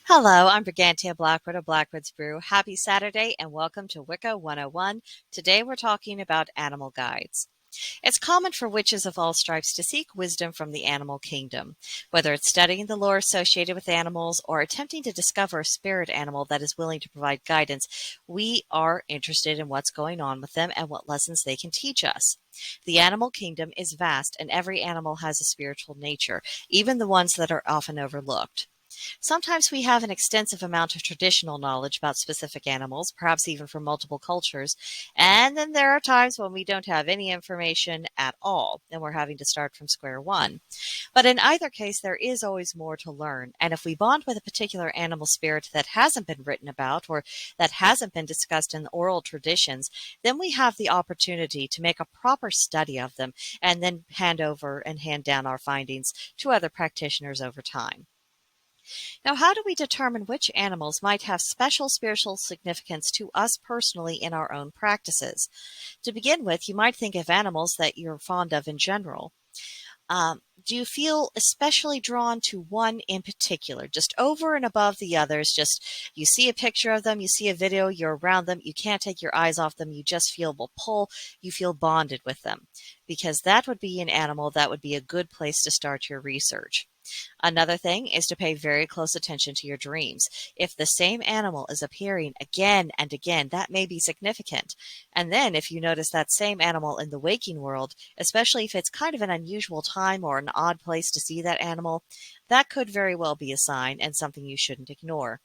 Hello, I'm BrigantiaBlackbird of Blackbird's Brew. Happy Saturday and welcome to Wicca 101. Today we're talking about animal guides. It's common for witches of all stripes to seek wisdom from the animal kingdom, whether it's studying the lore associated with animals or attempting to discover a spirit animal that is willing to provide guidance. We are interested in what's going on with them and what lessons they can teach us. The animal kingdom is vast and every animal has a spiritual nature, even the ones that are often overlooked. Sometimes we have an extensive amount of traditional knowledge about specific animals, perhaps even from multiple cultures, and then there are times when we don't have any information at all, and we're having to start from square one. But in either case, there is always more to learn, and if we bond with a particular animal spirit that hasn't been written about or that hasn't been discussed in oral traditions, then we have the opportunity to make a proper study of them and then hand over and hand down our findings to other practitioners over time. Now, how do we determine which animals might have special spiritual significance to us personally in our own practices? To begin with, you might think of animals that you're fond of in general. Do you feel especially drawn to one in particular, just over and above the others? Just you see a picture of them, you see a video, you're around them, you can't take your eyes off them, you just feel a pull, you feel bonded with them, because that would be an animal that would be a good place to start your research. Another thing is to pay very close attention to your dreams. If the same animal is appearing again and again, that may be significant. And then if you notice that same animal in the waking world, especially if it's kind of an unusual time or an odd place to see that animal, that could very well be a sign and something you shouldn't ignore.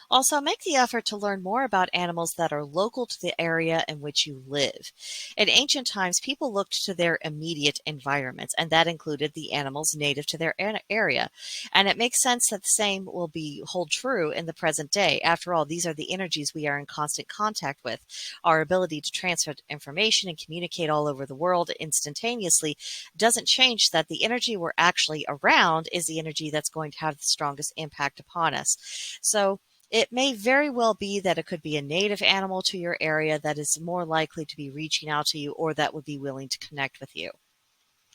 Also, make the effort to learn more about animals that are local to the area in which you live. In ancient times, people looked to their immediate environments, and that included the animals native to their area. And it makes sense that the same will hold true in the present day. After all, these are the energies we are in constant contact with. Our ability to transfer information and communicate all over the world instantaneously doesn't change that the energy we're actually around is the energy that's going to have the strongest impact upon us. So, it may very well be that it could be a native animal to your area that is more likely to be reaching out to you or that would be willing to connect with you.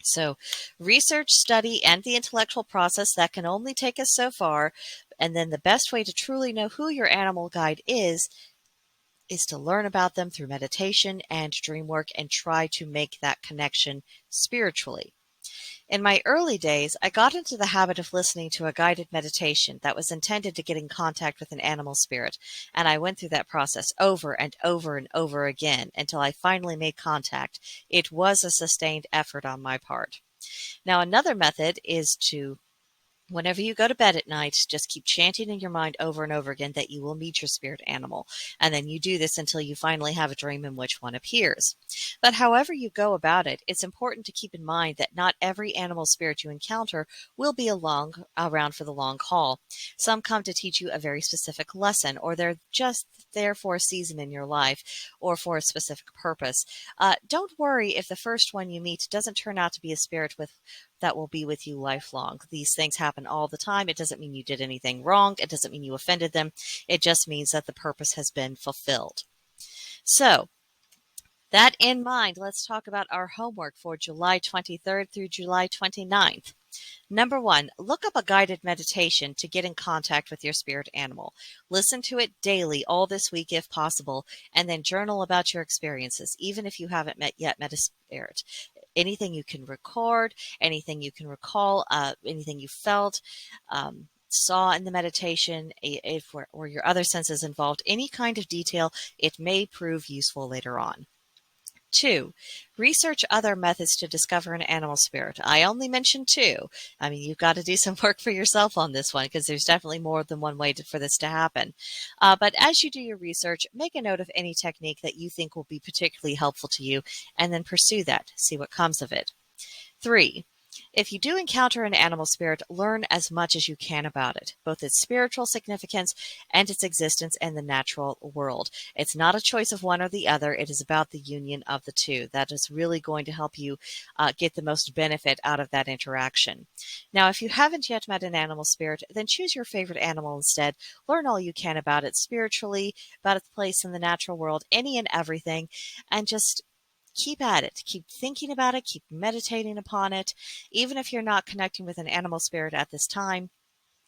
So research, study, and the intellectual process, that can only take us so far. And then the best way to truly know who your animal guide is to learn about them through meditation and dream work and try to make that connection spiritually. In my early days, I got into the habit of listening to a guided meditation that was intended to get in contact with an animal spirit, and I went through that process over and over and over again until I finally made contact. It was a sustained effort on my part. Now, another method is to whenever you go to bed at night, just keep chanting in your mind over and over again that you will meet your spirit animal. And then you do this until you finally have a dream in which one appears. But however you go about it, it's important to keep in mind that not every animal spirit you encounter will be around for the long haul. Some come to teach you a very specific lesson, or they're just there for a season in your life or for a specific purpose. Don't worry if the first one you meet doesn't turn out to be a spirit that will be with you lifelong. These things happen all the time. It doesn't mean you did anything wrong. It doesn't mean you offended them. It just means that the purpose has been fulfilled. So, that in mind, let's talk about our homework for July 23rd through July 29th. Number 1, look up a guided meditation to get in contact with your spirit animal. Listen to it daily all this week if possible, and then journal about your experiences, even if you haven't met a spirit. Anything you can record, anything you can recall, anything you felt, saw in the meditation, or your other senses involved, any kind of detail, it may prove useful later on. 2, research other methods to discover an animal spirit. I only mentioned 2. I mean, you've got to do some work for yourself on this one because there's definitely more than one way for this to happen. But as you do your research, make a note of any technique that you think will be particularly helpful to you and then pursue that. See what comes of it. 3, If you do encounter an animal spirit, learn as much as you can about it, both its spiritual significance and its existence in the natural world. It's not a choice of one or the other. It is about the union of the two. That is really going to help you get the most benefit out of that interaction. Now, if you haven't yet met an animal spirit, then choose your favorite animal instead. Learn all you can about it spiritually, about its place in the natural world, any and everything, and just keep at it. Keep thinking about it. Keep meditating upon it. Even if you're not connecting with an animal spirit at this time,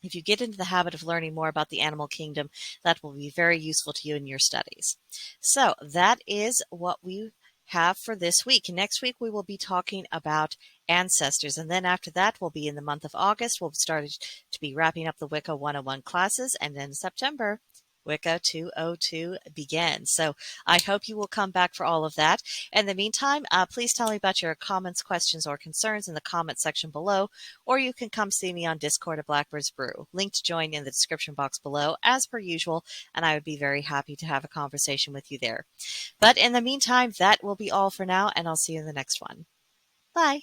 if you get into the habit of learning more about the animal kingdom, that will be very useful to you in your studies. So that is what we have for this week. Next week, we will be talking about ancestors. And then after that, we'll be in the month of August. We'll start to be wrapping up the Wicca 101 classes. And then in September, Wicca 202 begins. So I hope you will come back for all of that. In the meantime, please tell me about your comments, questions, or concerns in the comment section below, or you can come see me on Discord at Blackbird's Brew. Link to join in the description box below, as per usual, and I would be very happy to have a conversation with you there. But in the meantime, that will be all for now, and I'll see you in the next one. Bye.